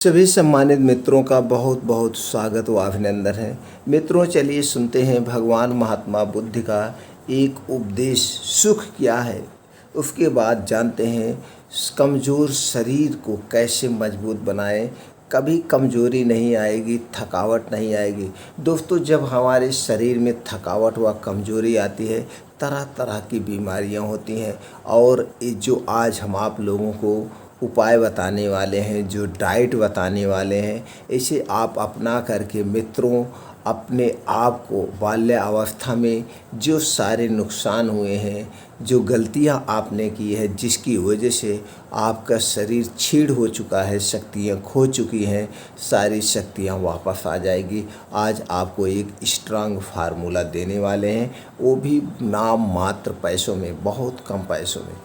सभी सम्मानित मित्रों का बहुत बहुत स्वागत व अभिनंदन है। मित्रों, चलिए सुनते हैं भगवान महात्मा बुद्ध का एक उपदेश, सुख क्या है। उसके बाद जानते हैं कमज़ोर शरीर को कैसे मजबूत बनाएं। कभी कमज़ोरी नहीं आएगी, थकावट नहीं आएगी। दोस्तों, जब हमारे शरीर में थकावट व कमज़ोरी आती है, तरह तरह की बीमारियां होती हैं। और ये जो आज हम आप लोगों को उपाय बताने वाले हैं, जो डाइट बताने वाले हैं, इसे आप अपना करके मित्रों अपने आप को बाल्यावस्था में जो सारे नुकसान हुए हैं, जो गलतियां आपने की है, जिसकी वजह से आपका शरीर छीड़ हो चुका है, शक्तियां खो चुकी हैं, सारी शक्तियां वापस आ जाएगी। आज आपको एक स्ट्रांग फार्मूला देने वाले हैं, वो भी नाम मात्र पैसों में, बहुत कम पैसों में।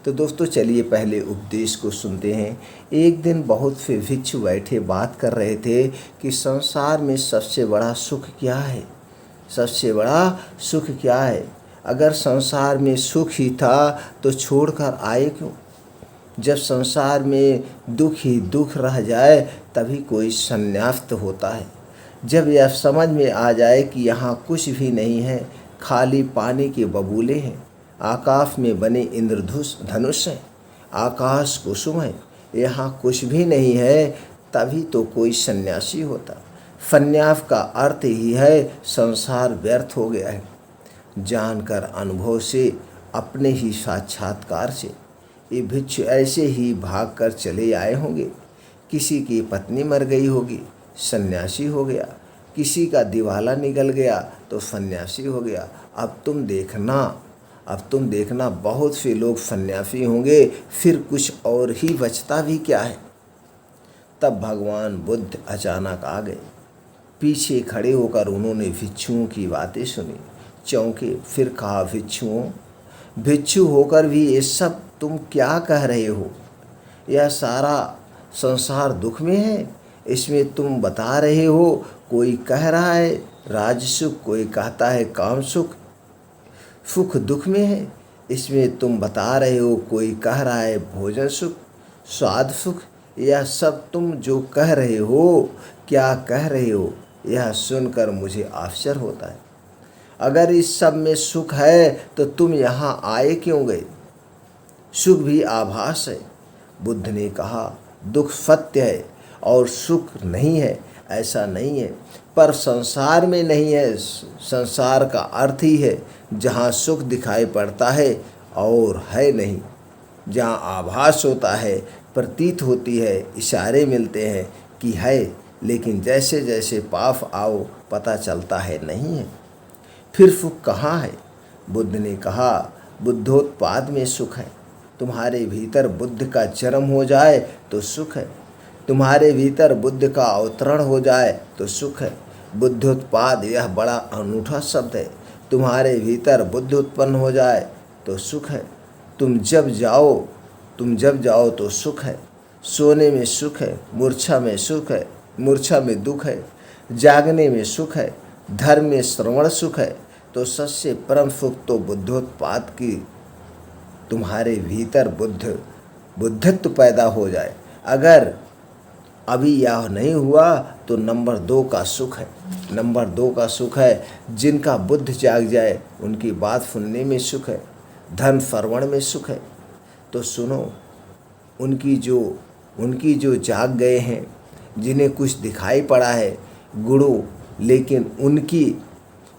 तो दोस्तों, चलिए पहले उपदेश को सुनते हैं। एक दिन बहुत से भिक्षु बैठे बात कर रहे थे कि संसार में सबसे बड़ा सुख क्या है। सबसे बड़ा सुख क्या है। अगर संसार में सुख ही था तो छोड़कर आए क्यों। जब संसार में दुख ही दुख रह जाए तभी कोई संन्यास होता है। जब यह समझ में आ जाए कि यहाँ कुछ भी नहीं है, खाली पानी के बबूले हैं, आकाश में बने इंद्रधनुष हैं, आकाश कुसुम है, यहाँ कुछ भी नहीं है, तभी तो कोई सन्यासी होता। सन्यास का अर्थ ही है संसार व्यर्थ हो गया है। जानकर, अनुभव से, अपने ही साक्षात्कार से ये भिक्षु ऐसे ही भागकर चले आए होंगे। किसी की पत्नी मर गई होगी, सन्यासी हो गया। किसी का दिवाला निकल गया तो सन्यासी हो गया। अब तुम देखना बहुत से लोग सन्यासी होंगे, फिर कुछ और ही बचता भी क्या है। तब भगवान बुद्ध अचानक आ गए। पीछे खड़े होकर उन्होंने भिक्षुओं की बातें सुनी, चौंके। फिर कहा, भिक्षु होकर भी ये सब तुम क्या कह रहे हो। यह सारा संसार दुख में है, इसमें तुम बता रहे हो। कोई कह रहा है राज सुख, कोई कहता है काम सुख। सुख दुख में है, इसमें तुम बता रहे हो। कोई कह रहा है भोजन सुख, स्वाद सुख। यह सब तुम जो कह रहे हो, क्या कह रहे हो, यह सुनकर मुझे आश्चर्य होता है। अगर इस सब में सुख है तो तुम यहाँ आए क्यों गए। सुख भी आभास है। बुद्ध ने कहा, दुख सत्य है और सुख नहीं है, ऐसा नहीं है। पर संसार में नहीं है। संसार का अर्थ ही है जहाँ सुख दिखाई पड़ता है और है नहीं, जहाँ आभास होता है, प्रतीत होती है, इशारे मिलते हैं कि है, लेकिन जैसे जैसे पास आओ पता चलता है नहीं है। फिर सुख कहाँ है। बुद्ध ने कहा, बुद्धोत्पाद में सुख है। तुम्हारे भीतर बुद्ध का जन्म हो जाए तो सुख है। तुम्हारे भीतर बुद्ध का अवतरण हो जाए तो सुख है। बुद्धोत्पाद यह बड़ा अनूठा शब्द है। तुम्हारे भीतर बुद्ध उत्पन्न हो जाए तो सुख है। तुम जब जाओ तो सुख है। सोने में सुख है, मूर्छा में सुख है, मूर्छा में दुख है, जागने में सुख है, धर्म में श्रवण सुख है। तो सबसे परम सुख तो बुद्धोत्पाद की तुम्हारे भीतर बुद्धत्व पैदा हो जाए। अगर अभी यह नहीं हुआ तो नंबर 2 का सुख है। नंबर 2 का सुख है, जिनका बुद्ध जाग जाए उनकी बात सुनने में सुख है, धर्म श्रवण में सुख है। तो सुनो, उनकी जो जाग गए हैं, जिन्हें कुछ दिखाई पड़ा है गुरु, लेकिन उनकी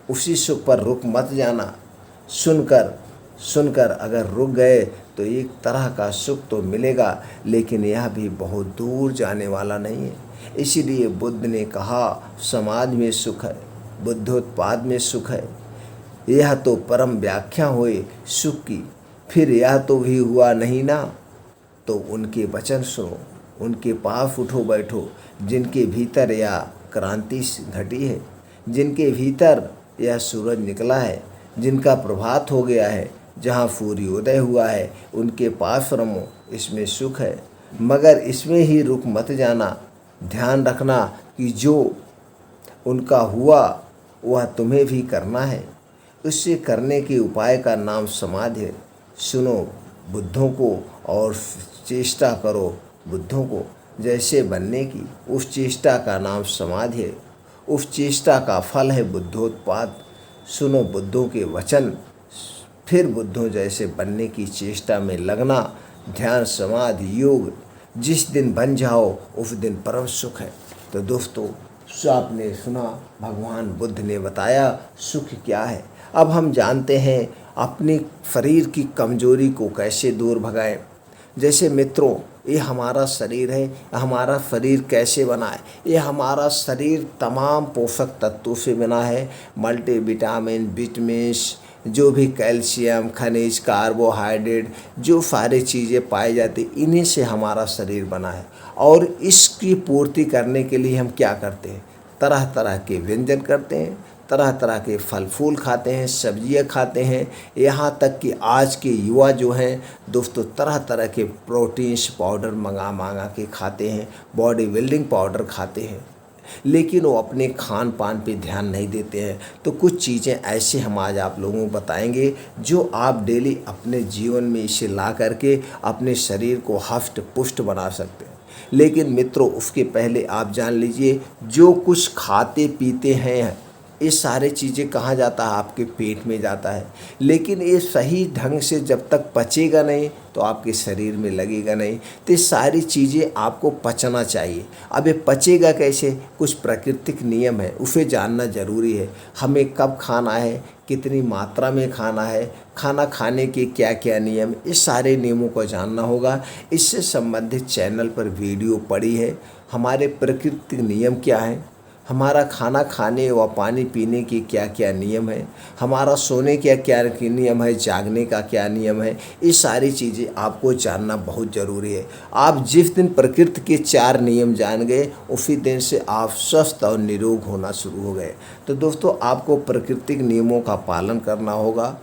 उसी सुख पर रुक मत जाना। सुनकर अगर रुक गए तो एक तरह का सुख तो मिलेगा, लेकिन यह भी बहुत दूर जाने वाला नहीं है। इसीलिए बुद्ध ने कहा, समाज में सुख है, बुद्धोत्पाद में सुख है। यह तो परम व्याख्या हुई सुख की। फिर यह तो भी हुआ नहीं ना, तो उनके वचन सुनो, उनके पास उठो बैठो, जिनके भीतर यह क्रांति घटी है, जिनके भीतर यह सूरज निकला है, जिनका प्रभात हो गया है, जहाँ सूर्योदय हुआ है, उनके पास रमो, इसमें सुख है। मगर इसमें ही रुक मत जाना। ध्यान रखना कि जो उनका हुआ वह तुम्हें भी करना है। उससे करने के उपाय का नाम समाधि है। सुनो बुद्धों को और चेष्टा करो बुद्धों को। जैसे बनने की, उस चेष्टा का नाम समाधि है। उस चेष्टा का फल है बुद्धोत्पाद। सुनो बुद्धों के वचन, फिर बुद्धों जैसे बनने की चेष्टा में लगना। ध्यान समाधि योग जिस दिन बन जाओ उस दिन परम सुख है। तो दोस्तों, आपने सुना भगवान बुद्ध ने बताया सुख क्या है। अब हम जानते हैं अपने शरीर की कमजोरी को कैसे दूर भगाएं। जैसे मित्रों, ये हमारा शरीर है, हमारा शरीर कैसे बना है? ये हमारा शरीर तमाम पोषक तत्वों से बना है। मल्टीविटामिन, विटामिन्स, जो भी कैल्शियम, खनिज, कार्बोहाइड्रेट, जो सारी चीज़ें पाई जाती इन्हीं से हमारा शरीर बना है। और इसकी पूर्ति करने के लिए हम क्या करते हैं? तरह तरह के व्यंजन करते हैं, तरह तरह के फल फूल खाते हैं, सब्जियां खाते हैं। यहाँ तक कि आज के युवा जो हैं दोस्तों, तरह तरह के प्रोटीन्स पाउडर मंगा के खाते हैं, बॉडी बिल्डिंग पाउडर खाते हैं, लेकिन वो अपने खान पान पे ध्यान नहीं देते हैं। तो कुछ चीज़ें ऐसे हम आज आप लोगों को बताएंगे जो आप डेली अपने जीवन में इसे ला करके अपने शरीर को हष्ट पुष्ट बना सकते हैं। लेकिन मित्रों, उसके पहले आप जान लीजिए, जो कुछ खाते पीते हैं ये सारे चीज़ें कहाँ जाता है? आपके पेट में जाता है। लेकिन ये सही ढंग से जब तक पचेगा नहीं तो आपके शरीर में लगेगा नहीं। तो ये सारी चीज़ें आपको पचना चाहिए। अब ये पचेगा कैसे? कुछ प्राकृतिक नियम है, उसे जानना ज़रूरी है। हमें कब खाना है, कितनी मात्रा में खाना है, खाना खाने के क्या क्या नियम, इस सारे नियमों को जानना होगा। इससे संबंधित चैनल पर वीडियो पड़ी है। हमारे प्राकृतिक नियम क्या हैं, हमारा खाना खाने व पानी पीने के क्या क्या नियम है, हमारा सोने का क्या नियम है, जागने का क्या नियम है, ये सारी चीज़ें आपको जानना बहुत ज़रूरी है। आप जिस दिन प्रकृति के 4 नियम जान गए उसी दिन से आप स्वस्थ और निरोग होना शुरू हो गए। तो दोस्तों, आपको प्राकृतिक नियमों का पालन करना होगा।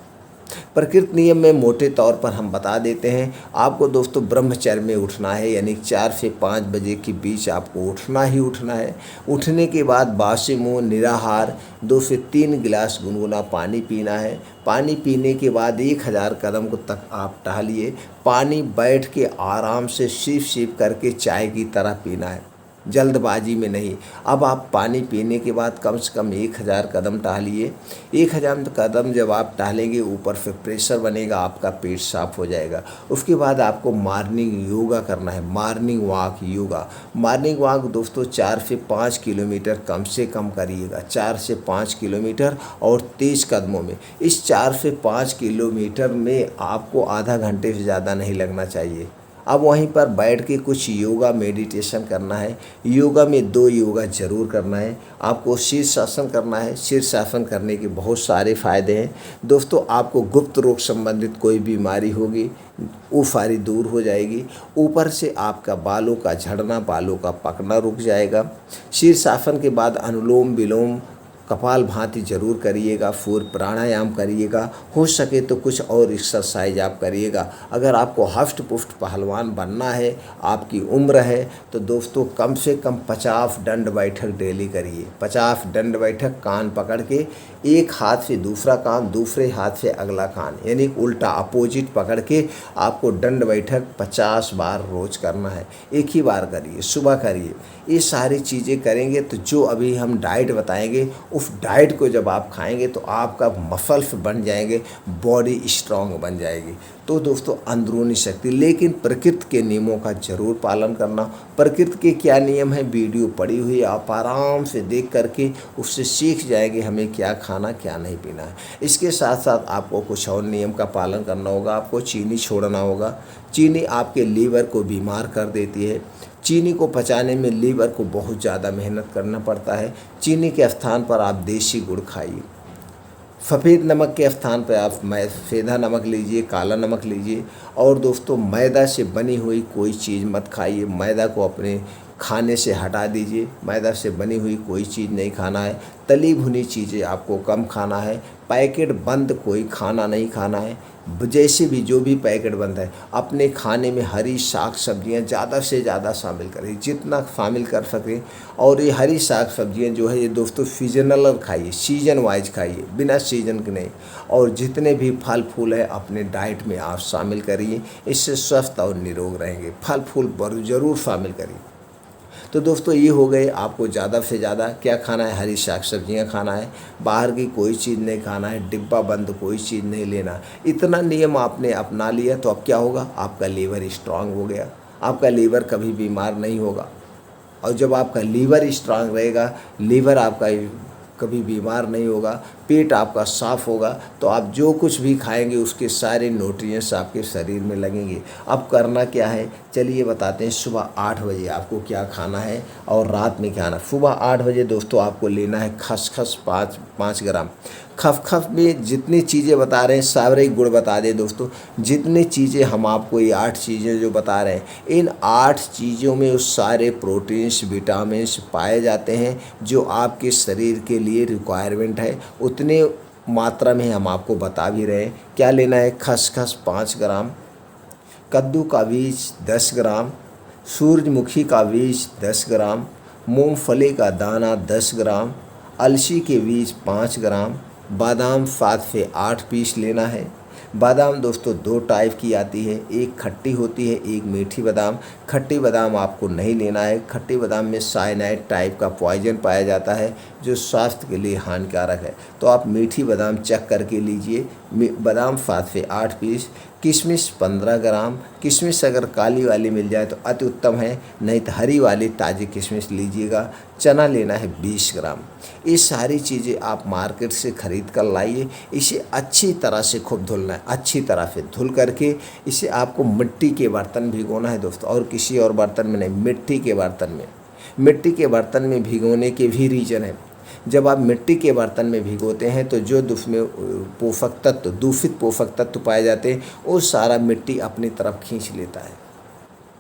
प्रकृति नियम में मोटे तौर पर हम बता देते हैं आपको दोस्तों, ब्रह्मचर्य में उठना है, यानी 4 से 5 बजे के बीच आपको उठना ही उठना है। उठने के बाद बासी मुँह निराहार 2 से 3 गिलास गुनगुना पानी पीना है। पानी पीने के बाद 1000 कदम को तक आप टहलिए। पानी बैठ के आराम से सिप सिप करके चाय की तरह पीना है, जल्दबाजी में नहीं। अब आप पानी पीने के बाद कम से कम 1000 कदम टहलिए। 1000 कदम जब आप टहलेंगे ऊपर से प्रेशर बनेगा, आपका पेट साफ हो जाएगा। उसके बाद आपको मॉर्निंग योगा करना है, morning walk yoga. Morning walk दोस्तों 4 से 5 किलोमीटर कम से कम करिएगा, 4 से 5 किलोमीटर और तेज़ कदमों में। इस 4 से 5 किलोमीटर में आपको आधा घंटे से ज़्यादा नहीं लगना चाहिए। अब वहीं पर बैठ के कुछ योगा मेडिटेशन करना है। योगा में 2 योगा ज़रूर करना है। आपको शीर्षासन करना है। शीर्षासन करने के बहुत सारे फ़ायदे हैं दोस्तों। आपको गुप्त रोग संबंधित कोई बीमारी होगी वो सारी दूर हो जाएगी। ऊपर से आपका बालों का झड़ना, बालों का पकना रुक जाएगा। शीर्षासन के बाद अनुलोम विलोम, कपाल भांति जरूर करिएगा, सूर्य प्राणायाम करिएगा, हो सके तो कुछ और एक्सरसाइज आप करिएगा। अगर आपको हष्ट पुष्ट पहलवान बनना है, आपकी उम्र है, तो दोस्तों कम से कम 50 दंड बैठक डेली करिए। 50 दंड बैठक, कान पकड़ के एक हाथ से दूसरा कान, दूसरे हाथ से अगला कान, यानी उल्टा अपोजिट पकड़ के आपको दंड बैठक 50 बार रोज करना है। एक ही बार करिए, सुबह करिए। ये सारी चीज़ें करेंगे तो जो अभी हम डाइट बताएंगे उस डाइट को जब आप खाएंगे तो आपका मसल्स बन जाएंगे, बॉडी स्ट्रांग बन जाएगी। तो दोस्तों अंदरूनी शक्ति, लेकिन प्रकृति के नियमों का जरूर पालन करना। प्रकृति के क्या नियम है, वीडियो पड़ी हुई, आप आराम से देख करके उससे सीख जाएंगे हमें क्या खाना क्या नहीं पीना है। इसके साथ साथ आपको कुछ और नियम का पालन करना होगा। आपको चीनी छोड़ना होगा। चीनी आपके लीवर को बीमार कर देती है। चीनी को पचाने में लीवर को बहुत ज़्यादा मेहनत करना पड़ता है। चीनी के स्थान पर आप देसी गुड़ खाइए। सफ़ेद नमक के स्थान पर आप सेंधा नमक लीजिए, काला नमक लीजिए। और दोस्तों मैदा से बनी हुई कोई चीज़ मत खाइए। मैदा को अपने खाने से हटा दीजिए। मैदा से बनी हुई कोई चीज़ नहीं खाना है। तली भुनी चीज़ें आपको कम खाना है। पैकेट बंद कोई खाना नहीं खाना है। जैसे भी जो भी पैकेट बंद है, अपने खाने में हरी साग सब्जियां ज़्यादा से ज़्यादा शामिल करें, जितना शामिल कर सकें। और ये हरी साग सब्जियां जो है ये दोस्तों सीजनल खाइए, सीजन वाइज खाइए, बिना सीजन के नहीं। और जितने भी फल फूल है अपने डाइट में आप शामिल करिए, इससे स्वस्थ और निरोग रहेंगे। फल फूल ज़रूर शामिल करिए। तो दोस्तों ये हो गए, आपको ज़्यादा से ज़्यादा क्या खाना है, हरी साग सब्जियाँ खाना है, बाहर की कोई चीज़ नहीं खाना है, डिब्बा बंद कोई चीज़ नहीं लेना। इतना नियम आपने अपना लिया तो अब क्या होगा, आपका लीवर स्ट्रांग हो गया, आपका लीवर कभी बीमार नहीं होगा। और जब आपका लीवर स्ट्रांग रहेगा, लीवर आपका कभी बीमार नहीं होगा, पेट आपका साफ होगा, तो आप जो कुछ भी खाएंगे उसके सारे न्यूट्रिएंट्स आपके शरीर में लगेंगे। अब करना क्या है, चलिए बताते हैं। सुबह 8 बजे आपको क्या खाना है और रात में क्या खाना है। सुबह 8 बजे दोस्तों आपको लेना है खसखस 5 ग्राम। खसखस में जितनी चीज़ें बता रहे हैं सारे गुण बता दें दोस्तों, जितनी चीज़ें हम आपको ये 8 चीज़ें जो बता रहे हैं, इन 8 चीज़ों में उस सारे प्रोटीन्स विटामिन्स पाए जाते हैं जो आपके शरीर के लिए रिक्वायरमेंट है, उतने मात्रा में हम आपको बता भी रहे हैं। क्या लेना है, खसखस 5 ग्राम, कद्दू का बीज 10 ग्राम, सूरजमुखी का बीज 10 ग्राम, मूंगफली का दाना 10 ग्राम, अलसी के बीज 5 ग्राम, बादाम 7 से 8 पीस लेना है। बादाम दोस्तों 2 टाइप की आती है, एक खट्टी होती है, एक मीठी बादाम। खट्टी बादाम आपको नहीं लेना है, खट्टी बादाम में साइनाइड टाइप का पॉइजन पाया जाता है जो स्वास्थ्य के लिए हानिकारक है। तो आप मीठी बादाम चेक करके लीजिए। बादाम 7 से 8 पीस, किशमिश 15 ग्राम। किशमिश अगर काली वाली मिल जाए तो अति उत्तम है, नहीं तो हरी वाली ताज़ी किशमिश लीजिएगा। चना लेना है 20 ग्राम। ये सारी चीज़ें आप मार्केट से ख़रीद कर लाइए। इसे अच्छी तरह से खूब धुलना है, अच्छी तरह से धुल करके इसे आपको मिट्टी के बर्तन भिगोना है दोस्तों, और किसी और बर्तन में नहीं, मिट्टी के बर्तन में। मिट्टी के बर्तन में भिगोने के भी रीज़न है। जब आप मिट्टी के बर्तन में भिगोते हैं तो जो उसमें पोषक तत्व, दूषित पोषक तत्व पाए जाते हैं, वो सारा मिट्टी अपनी तरफ खींच लेता है,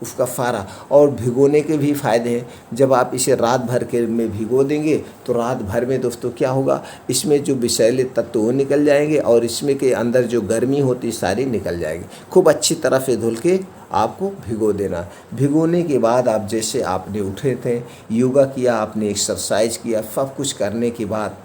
उसका फारा। और भिगोने के भी फ़ायदे हैं। जब आप इसे रात भर के में भिगो देंगे तो रात भर में दोस्तों क्या होगा, इसमें जो विषैले तत्व वो निकल जाएंगे और इसमें के अंदर जो गर्मी होती सारी निकल जाएगी। खूब अच्छी तरह से धुल के आपको भिगो देना। भिगोने के बाद आप जैसे आपने उठे थे, योगा किया, आपने एक्सरसाइज किया, सब कुछ करने के बाद,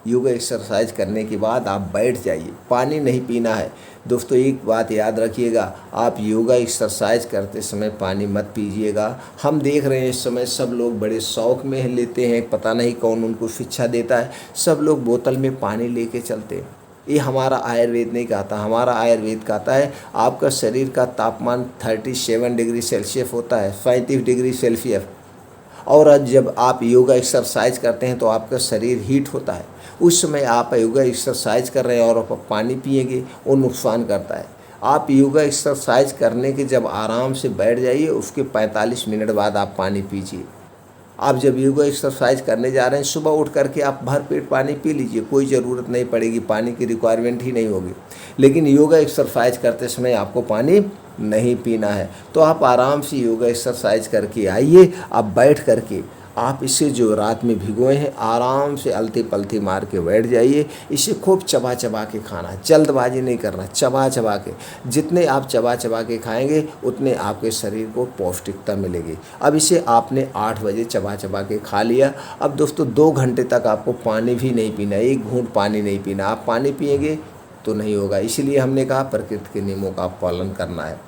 योगा एक्सरसाइज करने के बाद आप बैठ जाइए। पानी नहीं पीना है दोस्तों, एक बात याद रखिएगा, आप योगा एक्सरसाइज करते समय पानी मत पीजिएगा। हम देख रहे हैं इस समय सब लोग बड़े शौक़ में लेते हैं, पता नहीं कौन उनको शिक्षा देता है, सब लोग बोतल में पानी लेके चलते हैं। ये हमारा आयुर्वेद नहीं कहता, हमारा आयुर्वेद कहता है आपका शरीर का तापमान 37 डिग्री सेल्सियस होता है, 35 डिग्री सेल्सियस। और जब आप योगा एक्सरसाइज करते हैं तो आपका शरीर हीट होता है, उस समय आप योगा एक्सरसाइज कर रहे हैं और आप पानी पिएंगे, वो नुकसान करता है। आप योगा एक्सरसाइज करने के जब आराम से बैठ जाइए, उसके 45 मिनट बाद आप पानी पीजिए। आप जब योगा एक्सरसाइज करने जा रहे हैं, सुबह उठ करके आप भर पेट पानी पी लीजिए, कोई ज़रूरत नहीं पड़ेगी, पानी की रिक्वायरमेंट ही नहीं होगी। लेकिन योगा एक्सरसाइज करते समय आपको पानी नहीं पीना है। तो आप आराम से योगा एक्सरसाइज करके आइए, आप बैठ करके आप इसे जो रात में भिगोए हैं आराम से अलती पलती मार के बैठ जाइए। इसे खूब चबा चबा के खाना, जल्दबाजी नहीं करना, चबा चबा के। जितने आप चबा चबा के खाएंगे उतने आपके शरीर को पौष्टिकता मिलेगी। अब इसे आपने 8 बजे चबा चबा के खा लिया। अब दोस्तों 2 घंटे तक आपको पानी भी नहीं पीना, एक घूंट पानी नहीं पीना। आप पानी पिएंगे तो नहीं होगा, इसलिए हमने कहा प्रकृति के नियमों का पालन करना है।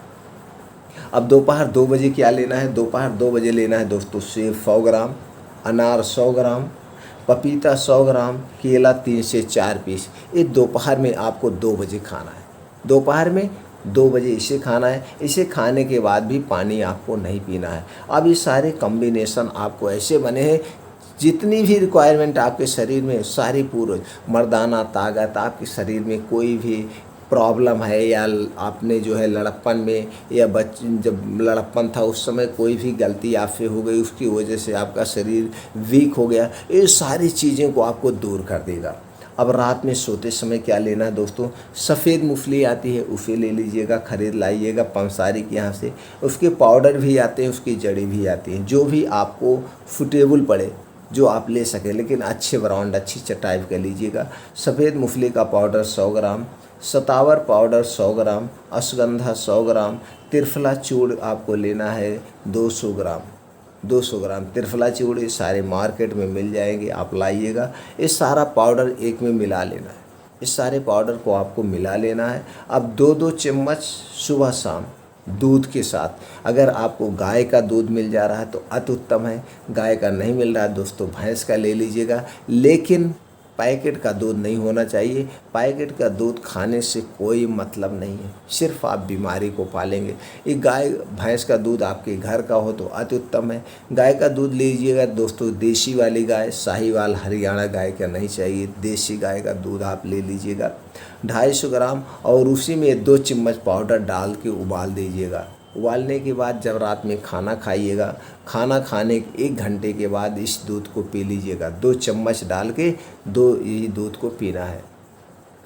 अब दोपहर 2 बजे क्या लेना है, दोपहर 2 बजे लेना है दोस्तों सेब 100 ग्राम, अनार 100 ग्राम, पपीता 100 ग्राम, केला 3 से 4 पीस। ये दोपहर में आपको 2 बजे खाना है, दोपहर में 2 बजे इसे खाना है। इसे खाने के बाद भी पानी आपको नहीं पीना है। अब ये सारे कॉम्बिनेशन आपको ऐसे बने हैं, जितनी भी रिक्वायरमेंट आपके शरीर में सारी पूरी, मर्दाना ताकत, आपके शरीर में कोई भी प्रॉब्लम है या आपने जो है लड़प्पन में या जब लड़प्पन था उस समय कोई भी गलती आपसे हो गई, उसकी वजह से आपका शरीर वीक हो गया, ये सारी चीज़ों को आपको दूर कर देगा। अब रात में सोते समय क्या लेना है दोस्तों, सफ़ेद मूंगफली आती है, उसे ले लीजिएगा, ख़रीद लाइएगा पंसारी के यहाँ से। उसके पाउडर भी आते हैं, उसकी जड़ी भी आती हैं, जो भी आपको सुटेबल पड़े जो आप ले सकें, लेकिन अच्छे ब्रांड अच्छी चटाई का लीजिएगा। सफ़ेद मूंगफली का पाउडर 100 ग्राम, सतावर पाउडर 100 ग्राम, अश्वगंधा 100 ग्राम, त्रिफला चूड़ आपको लेना है 200 ग्राम। 200 ग्राम त्रिफला चूड़ ये सारे मार्केट में मिल जाएंगे, आप लाइएगा। ये सारा पाउडर एक में मिला लेना है, इस सारे पाउडर को आपको मिला लेना है। अब 2-2 चम्मच सुबह शाम दूध के साथ। अगर आपको गाय का दूध मिल जा रहा है तो अति उत्तम है, गाय का नहीं मिल रहा है दोस्तों भैंस का ले लीजिएगा, लेकिन पैकेट का दूध नहीं होना चाहिए। पैकेट का दूध खाने से कोई मतलब नहीं है, सिर्फ आप बीमारी को पालेंगे। ये गाय भैंस का दूध आपके घर का हो तो अति उत्तम है। गाय का दूध लीजिएगा दोस्तों, देसी वाली गाय, साहीवाल हरियाणा गाय का नहीं चाहिए, देसी गाय का दूध आप ले लीजिएगा 250 ग्राम, और उसी में 2 चम्मच पाउडर डाल के उबाल दीजिएगा। उबालने के बाद जब रात में खाना खाइएगा, खाना खाने के 1 घंटे के बाद इस दूध को पी लीजिएगा। 2 चम्मच डाल के ये दूध को पीना है।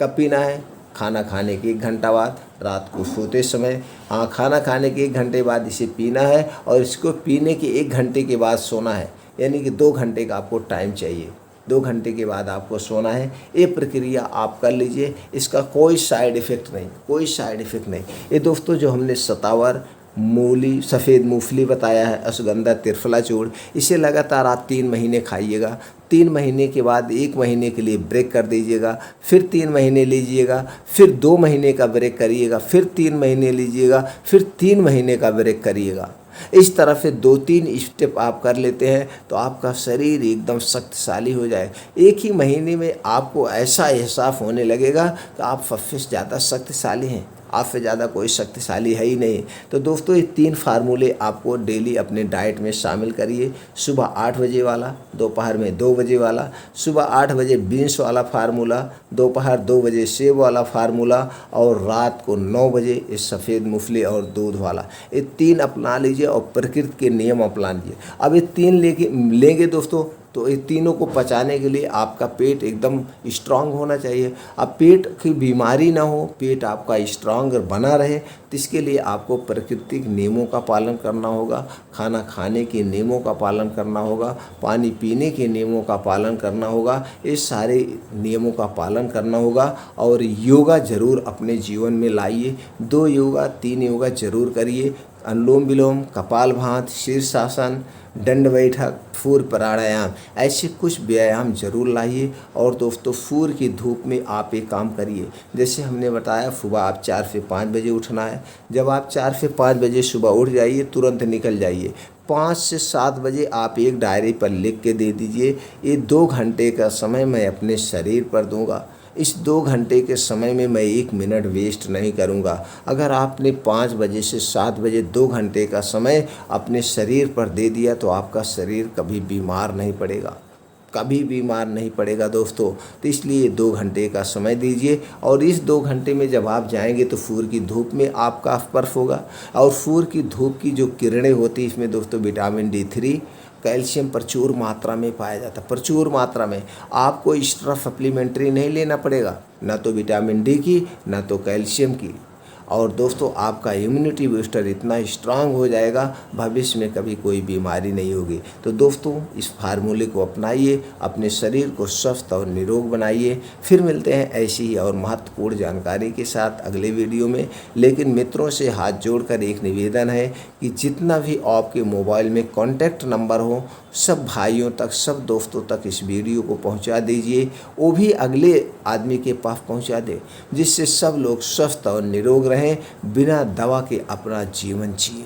कब पीना है? खाना खाने के 1 घंटा बाद, रात को सोते समय। हाँ, खाना खाने के 1 घंटे बाद इसे पीना है, और इसको पीने के 1 घंटे के बाद सोना है, यानी कि 2 घंटे का आपको टाइम चाहिए। 2 घंटे के बाद आपको सोना है। ये प्रक्रिया आप कर लीजिए, इसका कोई साइड इफ़ेक्ट नहीं, कोई साइड इफ़ेक्ट नहीं। ये दोस्तों जो हमने सतावर, मूली, सफ़ेद मूंगफली बताया है, अश्वगंधा, त्रिफला चूर्ण, इसे लगातार आप 3 महीने खाइएगा। 3 महीने के बाद 1 महीने के लिए ब्रेक कर दीजिएगा, फिर 3 महीने लीजिएगा, फिर 2 महीने का ब्रेक करिएगा, फिर 3 महीने लीजिएगा, फिर 3 महीने का ब्रेक करिएगा। इस तरह से 2-3 स्टेप आप कर लेते हैं तो आपका शरीर एकदम शक्तिशाली हो जाएगा। 1 ही महीने में आपको ऐसा एहसास होने लगेगा कि आप सबसे ज़्यादा शक्तिशाली हैं, आपसे ज़्यादा कोई शक्तिशाली है ही नहीं। तो दोस्तों ये 3 फार्मूले आपको डेली अपने डाइट में शामिल करिए। सुबह 8 बजे वाला, दोपहर में 2 बजे वाला, सुबह 8 बजे बीन्स वाला फार्मूला, दोपहर 2 बजे सेब वाला फार्मूला, और रात को 9 बजे इस सफ़ेद मूंगफली और दूध वाला। ये 3 अपना लीजिए और प्रकृति के नियम अपना लीजिए। अब ये 3 लेंगे दोस्तों, तो ये तीनों को पचाने के लिए आपका पेट एकदम स्ट्रांग होना चाहिए। अब पेट की बीमारी ना हो, पेट आपका स्ट्रांग बना रहे, तो इसके लिए आपको प्राकृतिक नियमों का पालन करना होगा, खाना खाने के नियमों का पालन करना होगा, पानी पीने के नियमों का पालन करना होगा। ये सारे नियमों का पालन करना होगा, और योगा ज़रूर अपने जीवन में लाइए। 2 योगा 3 योगा ज़रूर करिए। अनुलोम विलोम, कपालभाति, शीर्षासन, दंड बैठक, सूर्य प्राणायाम, ऐसे कुछ व्यायाम जरूर लाइए। और दोस्तों सूर्य की धूप में आप एक काम करिए, जैसे हमने बताया सुबह आप 4 से 5 बजे उठना है। जब आप 4 से 5 बजे सुबह उठ जाइए, तुरंत निकल जाइए। 5 से 7 बजे आप एक डायरी पर लिख के दे दीजिए, ये 2 घंटे का समय मैं अपने शरीर पर दूंगा। इस 2 घंटे के समय में मैं 1 मिनट वेस्ट नहीं करूंगा। अगर आपने 5 बजे से 7 बजे 2 घंटे का समय अपने शरीर पर दे दिया तो आपका शरीर कभी बीमार नहीं पड़ेगा, कभी बीमार नहीं पड़ेगा दोस्तों। तो इसलिए 2 घंटे का समय दीजिए, और इस 2 घंटे में जब आप जाएंगे तो सूर्य की धूप में आपका स्पर्श होगा। और सूर्य की धूप की जो किरणें होती हैं, इसमें दोस्तों विटामिन D3, कैल्शियम प्रचुर मात्रा में पाया जाता है, प्रचुर मात्रा में। आपको एक्स्ट्रा सप्लीमेंट्री नहीं लेना पड़ेगा, ना तो विटामिन D की, ना तो कैल्शियम की। और दोस्तों आपका इम्यूनिटी बूस्टर इतना स्ट्रांग हो जाएगा, भविष्य में कभी कोई बीमारी नहीं होगी। तो दोस्तों इस फार्मूले को अपनाइए, अपने शरीर को स्वस्थ और निरोग बनाइए। फिर मिलते हैं ऐसी ही और महत्वपूर्ण जानकारी के साथ अगले वीडियो में। लेकिन मित्रों से हाथ जोड़कर एक निवेदन है कि जितना भी आपके मोबाइल में कॉन्टैक्ट नंबर हो, सब भाइयों तक, सब दोस्तों तक इस वीडियो को पहुंचा दीजिए, वो भी अगले आदमी के पास पहुंचा दे, जिससे सब लोग स्वस्थ और निरोग रहें, बिना दवा के अपना जीवन जिए।